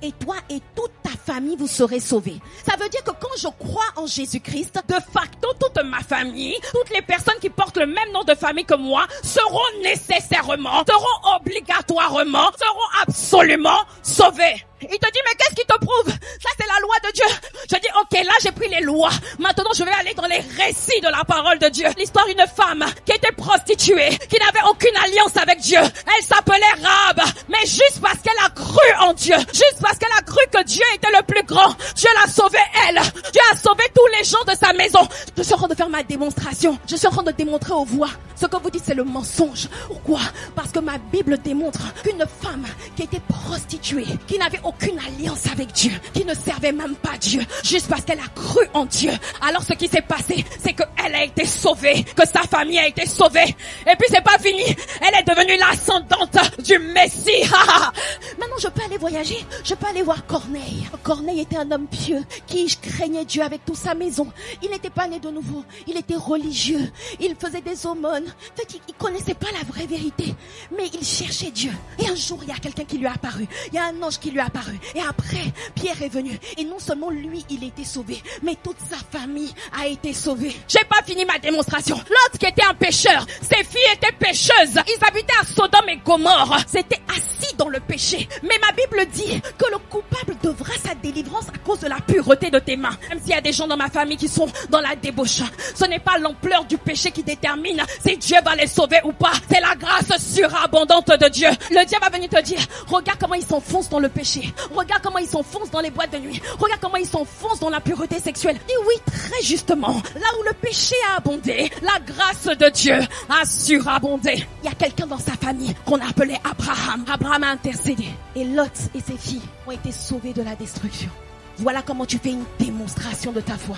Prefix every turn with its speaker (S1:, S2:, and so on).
S1: et toi et toute ta famille, vous serez sauvés. Ça veut dire que quand je crois en Jésus-Christ, de facto, toute ma famille, toutes les personnes qui portent le même nom de famille que moi, seront nécessairement, seront obligatoirement, seront absolument sauvées. Il te dit, mais qu'est-ce qui te prouve? Ça, c'est la loi de Dieu. Je dis, ok, là, j'ai pris les lois. Maintenant, je vais aller dans les récits de la parole de Dieu. L'histoire d'une femme qui était prostituée, qui n'avait aucune alliance avec Dieu. Elle s'appelait Rahab. Mais juste parce qu'elle a cru en Dieu, juste parce qu'elle a cru que Dieu était le plus grand, Dieu l'a sauvée elle. Dieu a sauvé tous les gens de sa maison. Je suis en train de faire ma démonstration. Je suis en train de démontrer aux voix. Ce que vous dites, c'est le mensonge. Pourquoi? Parce que ma Bible démontre qu'une femme qui était prostituée, qui n'avait aucune alliance avec Dieu, qui ne servait même pas Dieu, juste parce qu'elle a cru en Dieu. Alors ce qui s'est passé, c'est qu'elle a été sauvée, que sa famille a été sauvée. Et puis c'est pas fini, elle est devenue l'ascendante du Messie. Maintenant je peux aller voyager, je peux aller voir Corneille. Corneille était un homme pieux, qui craignait Dieu avec toute sa maison. Il n'était pas né de nouveau, il était religieux, il faisait des aumônes. En fait, il connaissait pas la vraie vérité, mais il cherchait Dieu. Et un jour, il y a quelqu'un qui lui est apparu, il y a un ange qui lui est apparu. Et après, Pierre est venu. Et non seulement lui, il a été sauvé, mais toute sa famille a été sauvée. J'ai pas fini ma démonstration. L'autre qui était un pécheur, ses filles étaient pécheuses. Ils habitaient à Sodome et Gomorrhe. C'était assis dans le péché. Mais ma Bible dit que le coupable devra sa délivrance à cause de la pureté de tes mains. Même s'il y a des gens dans ma famille qui sont dans la débauche, ce n'est pas l'ampleur du péché qui détermine si Dieu va les sauver ou pas. C'est la grâce surabondante de Dieu. Le diable va venir te dire, regarde comment ils s'enfoncent dans le péché. Regarde comment ils s'enfoncent dans les boîtes de nuit. Regarde comment ils s'enfoncent dans la pureté sexuelle. Et oui, très justement, là où le péché a abondé, la grâce de Dieu a surabondé. Il y a quelqu'un dans sa famille qu'on appelait Abraham. Abraham a intercédé. Et Lot et ses filles ont été sauvés de la destruction. Voilà comment tu fais une démonstration de ta foi.